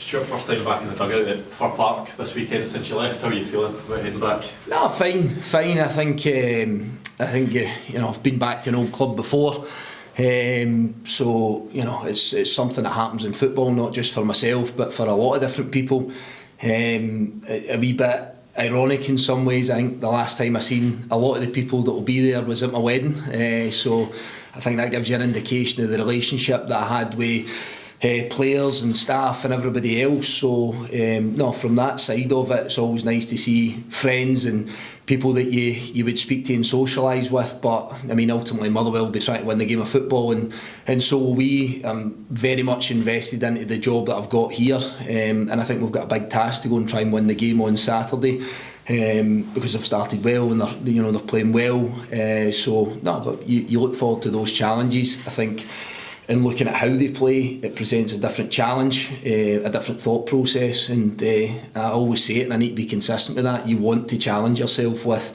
Stuart, first time back in the dugout at Fir Park this weekend since you left. How are you feeling about heading back? No, fine. I think I've been back to an old club before, so it's something that happens in football, not just for myself but for a lot of different people. A wee bit ironic in some ways. I think the last time I seen a lot of the people that will be there was at my wedding, so I think that gives you an indication of the relationship that I had with players and staff and everybody else. So from that side of it, it's always nice to see friends and people that you would speak to and socialise with. But I mean, ultimately Motherwell will be trying to win the game of football, and so we. I'm very much invested into the job that I've got here, and I think we've got a big task to go and try and win the game on Saturday. Because they've started well and they're playing well, but you look forward to those challenges. I think in looking at how they play, it presents a different challenge, a different thought process, and I always say it, and I need to be consistent with that. You want to challenge yourself with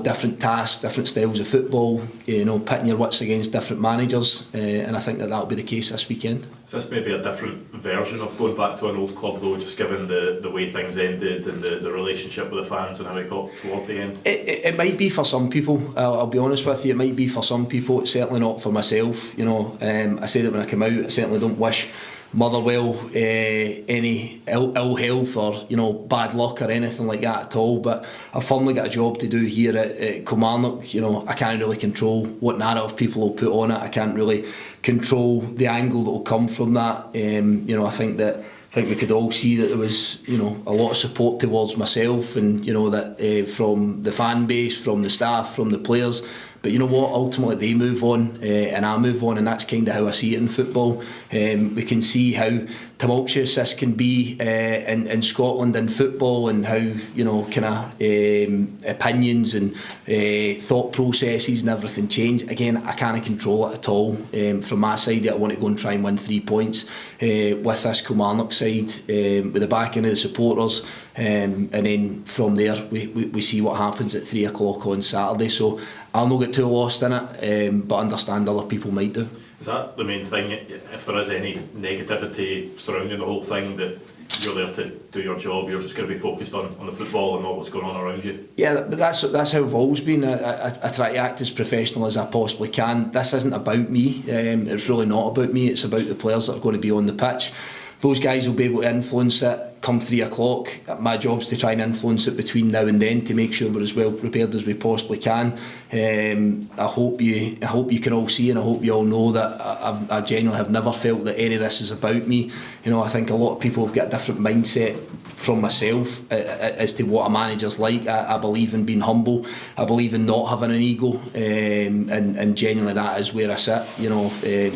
different tasks, different styles of football, pitting your wits against different managers, and I think that'll be the case this weekend. Is this maybe a different version of going back to an old club though, just given the way things ended and the relationship with the fans and how it got towards the end? It might be for some people, I'll be honest with you, it might be for some people. It's certainly not for myself. I said it when I came out, I certainly don't wish Motherwell any ill health or bad luck or anything like that at all, but I've firmly got a job to do here at Kilmarnock. I can't really control what narrative people will put on it. I can't really control the angle that will come from that. I think we could all see that there was a lot of support towards myself, and that from the fan base, from the staff, from the players. But you know what, ultimately they move on, and I move on, and that's kind of how I see it in football. We can see how tumultuous this can be in Scotland in football, and how opinions and thought processes and everything change. Again, I can't control it at all. From my side, I want to go and try and win 3 points with this Kilmarnock side, with the backing of the supporters, and then from there we see what happens at 3 o'clock on Saturday. So I'll not get too lost in it, but understand other people might do. Is that the main thing? If there is any negativity surrounding the whole thing, that you're there to do your job, you're just going to be focused on the football and not what's going on around you? Yeah, but that's how I've always been. I try to act as professional as I possibly can. This isn't about me. It's really not about me. It's about the players that are going to be on the pitch. Those guys will be able to influence it come 3 o'clock. My job's to try and influence it between now and then to make sure we're as well prepared as we possibly can. I hope you can all see, and I hope you all know that I genuinely have never felt that any of this is about me. I think a lot of people have got a different mindset from myself as to what a manager's like. I believe in being humble. I believe in not having an ego, and genuinely that is where I sit.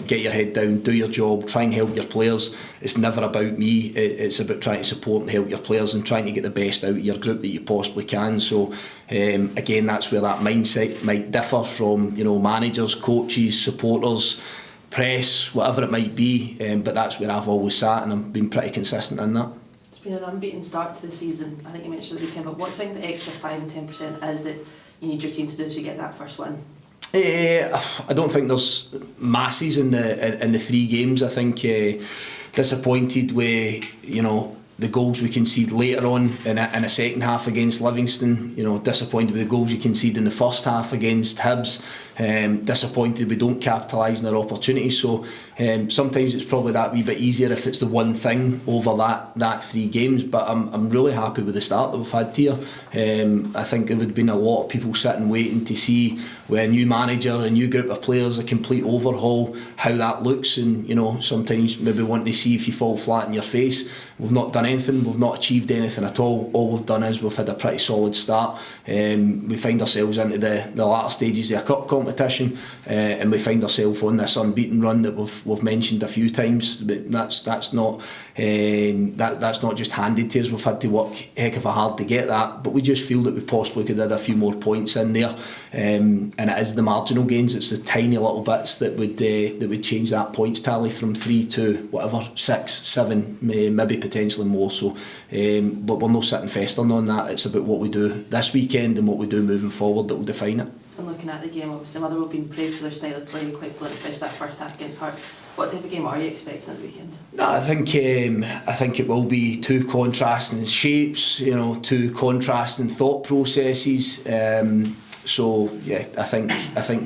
Get your head down, do your job, try and help your players. It's never about me. It's about trying to support and help your players and trying to get the best out of your group that you possibly can. So again, that's where that mindset might differ from managers, coaches, supporters, press, whatever it might be, but that's where I've always sat, and I've been pretty consistent in that. It's been an unbeaten start to the season. I think you mentioned the weekend, but what do you think the extra 5 and 10% is that you need your team to do to get that first win? I don't think there's masses in the 3 games. I think disappointed with the goals we conceded later on in a second half against Livingston. Disappointed with the goals you conceded in the first half against Hibs. Disappointed we don't capitalise on our opportunities. So sometimes it's probably that wee bit easier if it's the one thing over that 3 games. But I'm really happy with the start that we've had here. I think there would have been a lot of people sitting waiting to see, with a new manager, a new group of players, a complete overhaul, how that looks. And sometimes maybe wanting to see if you fall flat in your face. We've not done anything, we've not achieved anything at all. All we've done is we've had a pretty solid start. We find ourselves into the latter stages of a cup competition, and we find ourselves on this unbeaten run that we've mentioned a few times. But that's not just handed to us. We've had to work heck of a hard to get that, but we just feel that we possibly could add a few more points in there, and it is the marginal gains, it's the tiny little bits that would change that points tally from 3 to whatever, 6, 7, maybe potentially more. So but we're not sitting festering on that. It's about what we do this weekend and what we do moving forward that will define it. And looking at the game, obviously Motherwell have been praised for their style of play, quite blunt, especially that first half against Hearts. What type of game are you expecting at the weekend? No, I think it will be two contrasting shapes, two contrasting thought processes. So yeah, I think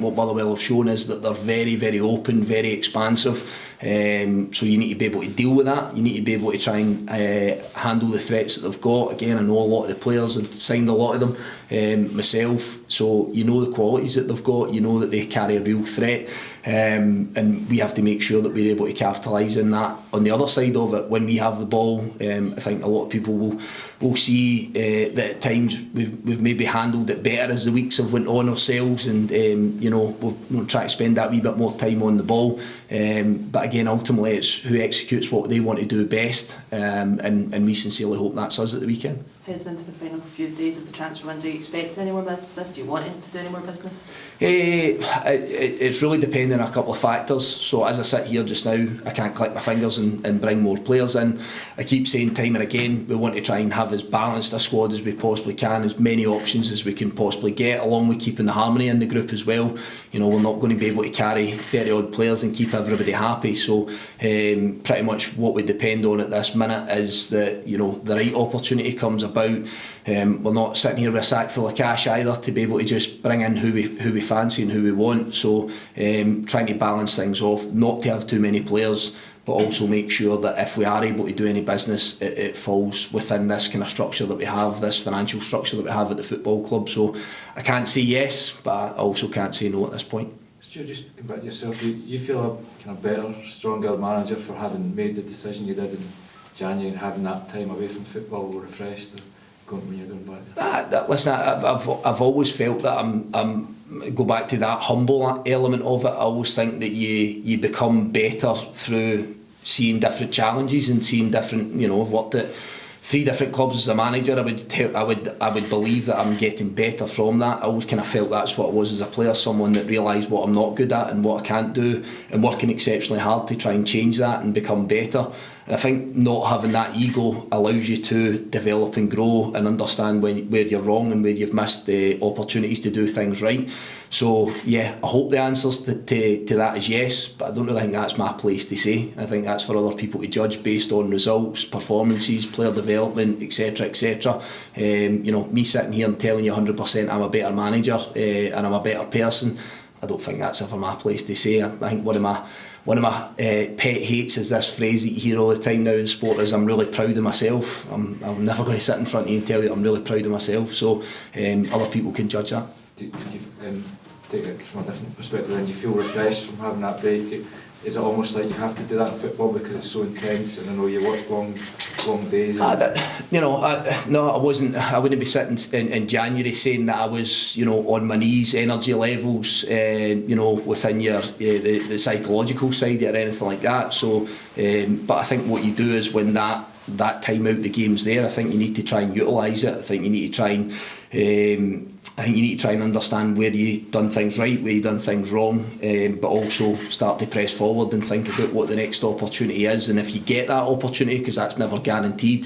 what Motherwell have shown is that they're very, very open, very expansive. So you need to be able to deal with that. You need to be able to try and handle the threats that they've got. Again, I know a lot of the players, I've signed a lot of them myself. So you know the qualities that they've got. You know that they carry a real threat. And we have to make sure that we're able to capitalise on that. On the other side of it, when we have the ball, I think a lot of people will see that at times we've maybe handled it better as the weeks have went on ourselves, and we'll try to spend that wee bit more time on the ball. But again, ultimately it's who executes what they want to do best, and we sincerely hope that's us at the weekend. Heading into the final few days of the transfer window, are you expecting any more business? Do you want him to do any more business? It's really depending on a couple of factors. So as I sit here just now, I can't click my fingers and bring more players in. I keep saying time and again, we want to try and have as balanced a squad as we possibly can, as many options as we can possibly get, along with keeping the harmony in the group as well. We're not going to be able to carry 30 odd players and keep everybody happy. So pretty much what we depend on at this minute is that the right opportunity comes about. We're not sitting here with a sack full of cash either to be able to just bring in who we fancy and who we want. So trying to balance things off, not to have too many players, but also make sure that if we are able to do any business, it falls within this kind of structure that we have, this financial structure that we have at the football club. So I can't say yes, but I also can't say no at this point. Stuart, just about yourself, do you feel a kind of better, stronger manager for having made the decision you did in January and having that time away from football refreshed when you're going back? Listen, I've always felt that I'm go back to that humble element of it. I always think that you become better through seeing different challenges and seeing different. I've worked at 3 different clubs as a manager. I would believe that I'm getting better from that. I always kind of felt that's what I was as a player, someone that realised what I'm not good at and what I can't do, and working exceptionally hard to try and change that and become better. And I think not having that ego allows you to develop and grow and understand where you're wrong and where you've missed the opportunities to do things right. So yeah, I hope the answers to that is yes, but I don't really think that's my place to say. I think that's for other people to judge based on results, performances, player development, etc, etc. Me sitting here and telling you 100% I'm a better manager and I'm a better person, I don't think that's ever my place to say. I think one of my pet hates is this phrase that you hear all the time now in sport is I'm really proud of myself. I'm never going to sit in front of you and tell you I'm really proud of myself. So other people can judge that. Do you take it from a different perspective then? Do you feel refreshed from having that break? Is it almost like you have to do that in football because it's so intense, and I know you work long days? No, I wasn't. I wouldn't be sitting in January saying that I was, on my knees, energy levels, within your the psychological side or anything like that. So, but I think what you do is when that time out the game's there, I think you need to try and utilise it. I think you need to try and understand where you've done things right, where you've done things wrong, but also start to press forward and think about what the next opportunity is. And if you get that opportunity, because that's never guaranteed,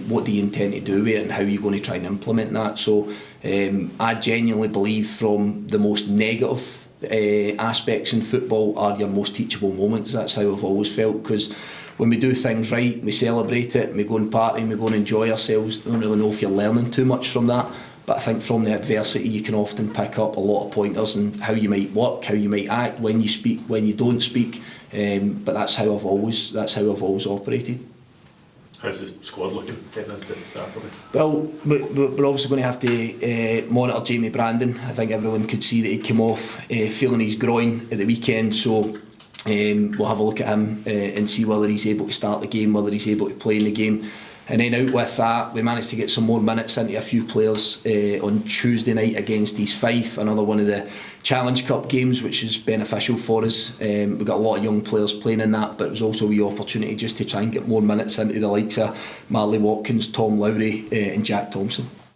what do you intend to do with it and how are you going to try and implement that? So I genuinely believe from the most negative aspects in football are your most teachable moments. That's how I've always felt, because when we do things right, we celebrate it, we go and party, we go and enjoy ourselves. I don't really know if you're learning too much from that, but I think from the adversity you can often pick up a lot of pointers and how you might work, how you might act, when you speak, when you don't speak. But that's how I've always operated. How's the squad looking heading into Saturday? Well, we're obviously going to have to monitor Jamie Brandon. I think everyone could see that he came off feeling his groin at the weekend, so we'll have a look at him and see whether he's able to start the game, whether he's able to play in the game. And then out with that, we managed to get some more minutes into a few players on Tuesday night against East Fife, another one of the Challenge Cup games, which is beneficial for us. We've got a lot of young players playing in that, but it was also a wee opportunity just to try and get more minutes into the likes of Marley Watkins, Tom Lowry and Jack Thompson.